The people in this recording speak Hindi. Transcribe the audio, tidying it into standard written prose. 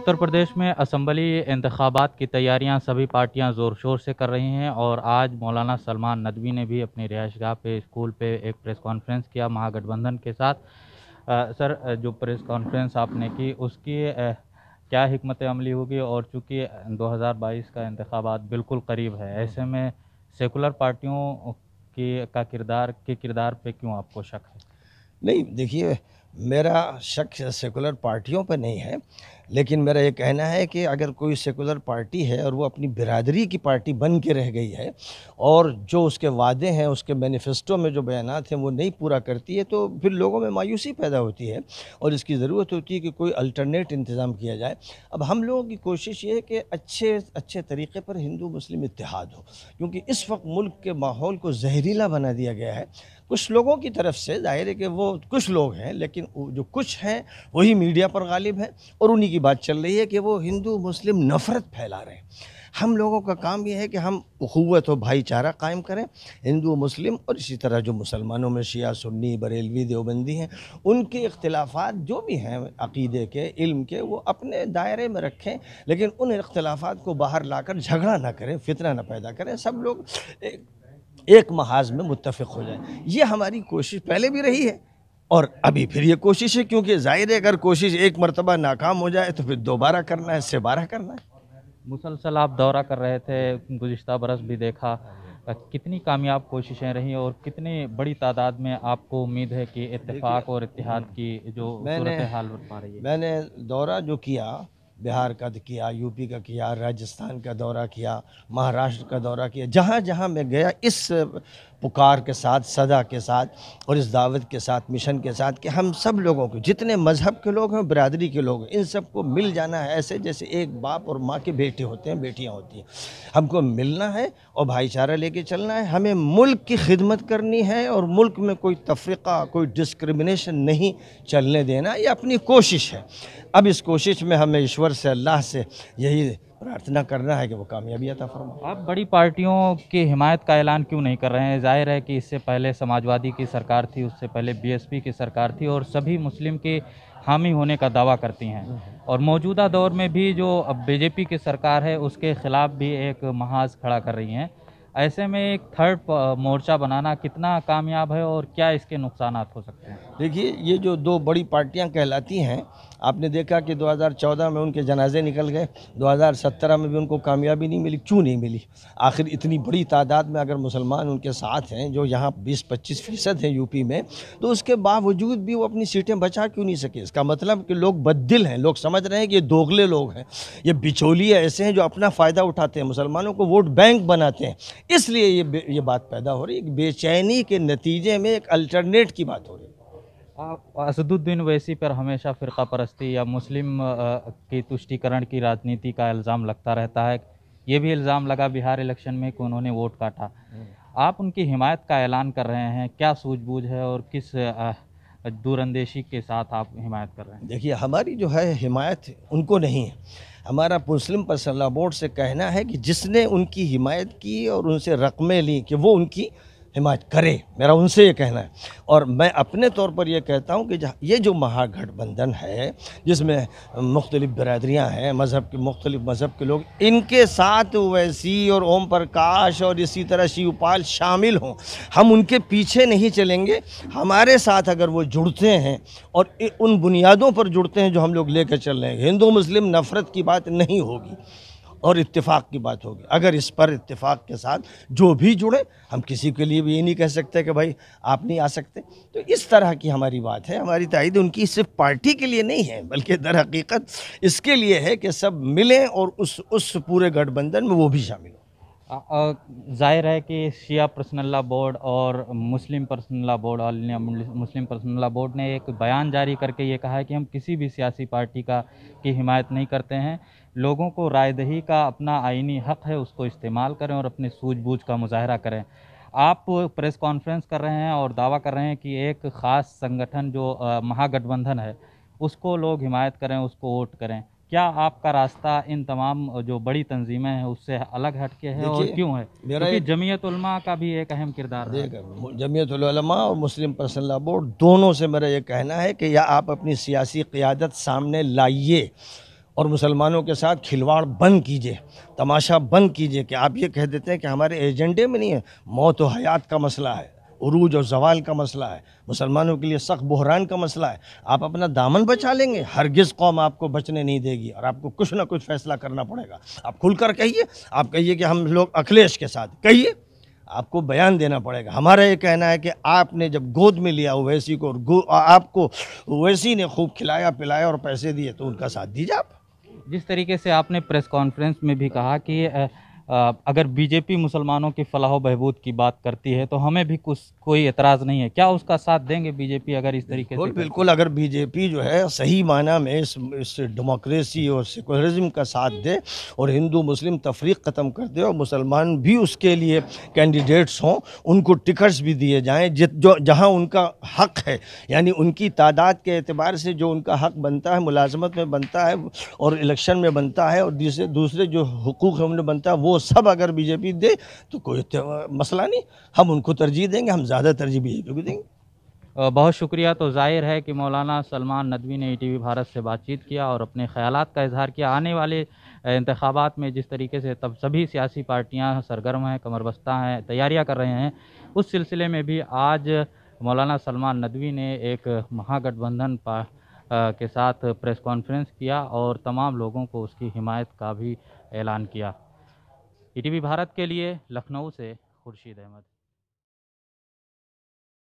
उत्तर प्रदेश में असम्बली इंतखाबात की तैयारियां सभी पार्टियां ज़ोर शोर से कर रही हैं और आज मौलाना सलमान नदवी ने भी अपनी रिहाइशगाह पे स्कूल पे एक प्रेस कॉन्फ्रेंस किया महागठबंधन के साथ। सर, जो प्रेस कॉन्फ्रेंस आपने की उसकी क्या हिकमत अमली होगी? और चूँकि 2022 का इंतखाबात बिल्कुल करीब है, ऐसे में सेकुलर पार्टियों के किरदार पे क्यों आपको शक है? नहीं, देखिए, मेरा शक सेकुलर पार्टियों पर नहीं है, लेकिन मेरा ये कहना है कि अगर कोई सेकुलर पार्टी है और वो अपनी बिरादरी की पार्टी बन के रह गई है और जो उसके वादे हैं, उसके मैनिफेस्टो में जो बयानात हैं वो नहीं पूरा करती है, तो फिर लोगों में मायूसी पैदा होती है और इसकी ज़रूरत होती है कि कोई अल्टरनेट इंतज़ाम किया जाए। अब हम लोगों की कोशिश ये है कि अच्छे अच्छे तरीक़े पर हिंदू मुस्लिम इत्तेहाद हो, क्योंकि इस वक्त मुल्क के माहौल को जहरीला बना दिया गया है कुछ लोगों की तरफ से। ज़ाहिर है कि वो कुछ लोग हैं, लेकिन जो कुछ हैं वही मीडिया पर गालिब हैं और उन्हीं की बात चल रही है कि वो हिंदू मुस्लिम नफ़रत फैला रहे हैं। हम लोगों का काम ये है कि हम उख़ुव्वत और भाईचारा कायम करें, हिंदू मुस्लिम, और इसी तरह जो मुसलमानों में शिया सुन्नी बरेलवी देवबंदी हैं उनके इख्तिलाफ़ात जो भी हैं अक़ीदे के इल्म के, वो अपने दायरे में रखें, लेकिन उन इख्तिलाफ़ात को बाहर लाकर झगड़ा ना करें, फितना ना पैदा करें। सब लोग एक महाज में मुत्तफ़िक़ हो जाए। ये हमारी कोशिश पहले भी रही है और अभी फिर ये कोशिश है, क्योंकि ज़ाहिर है अगर कोशिश एक मरतबा नाकाम हो जाए तो फिर दोबारा करना है, सिबारा करना है। मुसलसल आप दौरा कर रहे थे, गुज़िश्ता बरस भी देखा। कितनी कामयाब कोशिशें रहीं और कितनी बड़ी तादाद में आपको उम्मीद है कि इत्तेफ़ाक और इत्तेहाद की जो मैंने सूरत हाल बन पा रही है? मैंने दौरा जो किया, बिहार का किया, यूपी का किया, राजस्थान का दौरा किया, महाराष्ट्र का दौरा किया, जहाँ जहाँ मैं गया इस पुकार के साथ, सदा के साथ और इस दावत के साथ, मिशन के साथ कि हम सब लोगों को, जितने मज़हब के लोग हैं, बिरादरी के लोग हैं, इन सबको मिल जाना है, ऐसे जैसे एक बाप और माँ के बेटे होते हैं, बेटियाँ होती हैं। हमको मिलना है और भाईचारा लेके चलना है। हमें मुल्क की खिदमत करनी है और मुल्क में कोई तफ़रीक़ा, कोई डिस्क्रिमिनेशन नहीं चलने देना, ये अपनी कोशिश है। अब इस कोशिश में हमें ईश्वर से, अल्लाह से यही प्रार्थना करना है कि वो कामयाबी अता फरमाए। आप बड़ी पार्टियों की हिमायत का ऐलान क्यों नहीं कर रहे हैं? ज़ाहिर है कि इससे पहले समाजवादी की सरकार थी, उससे पहले बीएसपी की सरकार थी और सभी मुस्लिम के हामी होने का दावा करती हैं, और मौजूदा दौर में भी जो अब बीजेपी की सरकार है उसके ख़िलाफ़ भी एक महाज खड़ा कर रही हैं। ऐसे में एक थर्ड मोर्चा बनाना कितना कामयाब है और क्या इसके नुकसानात हो सकते हैं? देखिए, ये जो दो बड़ी पार्टियां कहलाती हैं, आपने देखा कि 2014 में उनके जनाजे निकल गए, 2017 में भी उनको कामयाबी नहीं मिली। क्यों नहीं मिली? आखिर इतनी बड़ी तादाद में अगर मुसलमान उनके साथ हैं, जो यहाँ 20-25% हैं यूपी में, तो उसके बावजूद भी वो अपनी सीटें बचा क्यों नहीं सके? इसका मतलब कि लोग बद्दिल हैं, लोग समझ रहे हैं कि ये दोगले लोग हैं, ये बिचौलिए ऐसे हैं जो अपना फ़ायदा उठाते हैं, मुसलमानों को वोट बैंक बनाते हैं। इसलिए ये बात पैदा हो रही है। बेचैनी के नतीजे में एक अल्टरनेट की बात हो रही है। असदुद्दीन ओवैसी पर हमेशा फ़िरका परस्ती या मुस्लिम की तुष्टीकरण की राजनीति का इल्ज़ाम लगता रहता है। ये भी इल्ज़ाम लगा बिहार इलेक्शन में कि उन्होंने वोट काटा। आप उनकी हिमायत का ऐलान कर रहे हैं, क्या सूझबूझ है और किस दूरंदेशी के साथ आप हिमायत कर रहे हैं? देखिए, हमारी जो है हिमायत उनको नहीं है। हमारा मुस्लिम पर्सनल लॉ बोर्ड से कहना है कि जिसने उनकी हिमायत की और उनसे रकमें ली कि वो उनकी हिमायत करे, मेरा उनसे ये कहना है। और मैं अपने तौर पर ये कहता हूँ कि ये जो महागठबंधन है, जिसमें मुख्तलिफ़ बिरादरियाँ हैं, मुख्तलिफ़ मज़हब के लोग, इनके साथ ओवैसी और ओम प्रकाश और इसी तरह शिवपाल शामिल हों, हम उनके पीछे नहीं चलेंगे। हमारे साथ अगर वो जुड़ते हैं और उन बुनियादों पर जुड़ते हैं जो हम लोग लेकर चल रहे हैं, हिंदू मुस्लिम नफ़रत की बात नहीं होगी और इत्तेफाक की बात होगी। अगर इस पर इत्तेफाक के साथ जो भी जुड़े, हम किसी के लिए भी ये नहीं कह सकते कि भाई आप नहीं आ सकते। तो इस तरह की हमारी बात है। हमारी तायद उनकी सिर्फ पार्टी के लिए नहीं है, बल्कि दर हकीकत इसके लिए है कि सब मिलें और उस पूरे गठबंधन में वो भी शामिल हो। ज़ाहिर है कि शिया पर्सनल लॉ बोर्ड और Muslim personal law board, all India Muslim personal law board ने एक बयान जारी करके ये कहा है कि हम किसी भी सियासी पार्टी की हिमायत नहीं करते हैं। लोगों को रायदही का अपना आईनी हक़ है, उसको इस्तेमाल करें और अपने सूझबूझ का मुज़ाहरा करें। आप प्रेस कॉन्फ्रेंस कर रहे हैं और दावा कर रहे हैं कि एक ख़ास संगठन जो महागठबंधन है, उसको लोग हिमायत करें, उसको वोट करें। क्या आपका रास्ता इन तमाम जो बड़ी तंजीमें हैं उससे अलग हटके है और क्यों है? क्योंकि जमीयत उलमा का भी एक अहम किरदार है। देखिए, जमीयत उलमा और मुस्लिम पर्सनल लॉ बोर्ड दोनों से मेरा ये कहना है कि या आप अपनी सियासी क़ियादत सामने लाइए और मुसलमानों के साथ खिलवाड़ बंद कीजिए, तमाशा बंद कीजिए कि आप ये कह देते हैं कि हमारे एजेंडे में नहीं है। मौत और हयात का मसला है, उरूज और जवाल का मसला है, मुसलमानों के लिए सख्त बहरान का मसला है। आप अपना दामन बचा लेंगे, हरगिज़ कौम आपको बचने नहीं देगी और आपको कुछ ना कुछ फैसला करना पड़ेगा। आप खुलकर कहिए, आप कहिए कि हम लोग अखिलेश के साथ, कहिए, आपको बयान देना पड़ेगा। हमारा ये कहना है कि आपने जब गोद में लिया ओवैसी को और आपको ओवैसी ने खूब खिलाया पिलाया और पैसे दिए, तो उनका साथ दीजिए आप। जिस तरीके से आपने प्रेस कॉन्फ्रेंस में भी कहा कि अगर बीजेपी मुसलमानों की फलाह बहबूद की बात करती है तो हमें भी कोई एतराज़ नहीं है, क्या उसका साथ देंगे बीजेपी अगर इस तरीके से? बिल्कुल, अगर बीजेपी जो है सही माना में इस डेमोक्रेसी और सेकुलरिज्म का साथ दे और हिंदू मुस्लिम तफरीक ख़त्म कर दे और मुसलमान भी उसके लिए कैंडिडेट्स हों, उनको टिकट्स भी दिए जाएँ जो जहाँ उनका हक़ है, यानी उनकी तादाद के एतबार से जो उनका हक़ बनता है, मुलाजमत में बनता है और इलेक्शन में बनता है और दूसरे जो हुकूक़ है उनमें बनता है, वो सब अगर बीजेपी दे तो कोई मसला नहीं, हम उनको तरजीह देंगे, हम ज़्यादा तरजीह बीजेपी को देंगे। बहुत शुक्रिया। तो ज़ाहिर है कि मौलाना सलमान नदवी ने ईटीवी भारत से बातचीत किया और अपने ख़यालात का इज़हार किया। आने वाले इंतखाबात में जिस तरीके से तब सभी सियासी पार्टियां सरगर्म हैं, कमरबस्ता हैं, तैयारियां कर रहे हैं, उस सिलसिले में भी आज मौलाना सलमान नदवी ने एक महागठबंधन के साथ प्रेस कॉन्फ्रेंस किया और तमाम लोगों को उसकी हिमायत का भी ऐलान किया। ईटीवी भारत के लिए लखनऊ से खुर्शीद अहमद।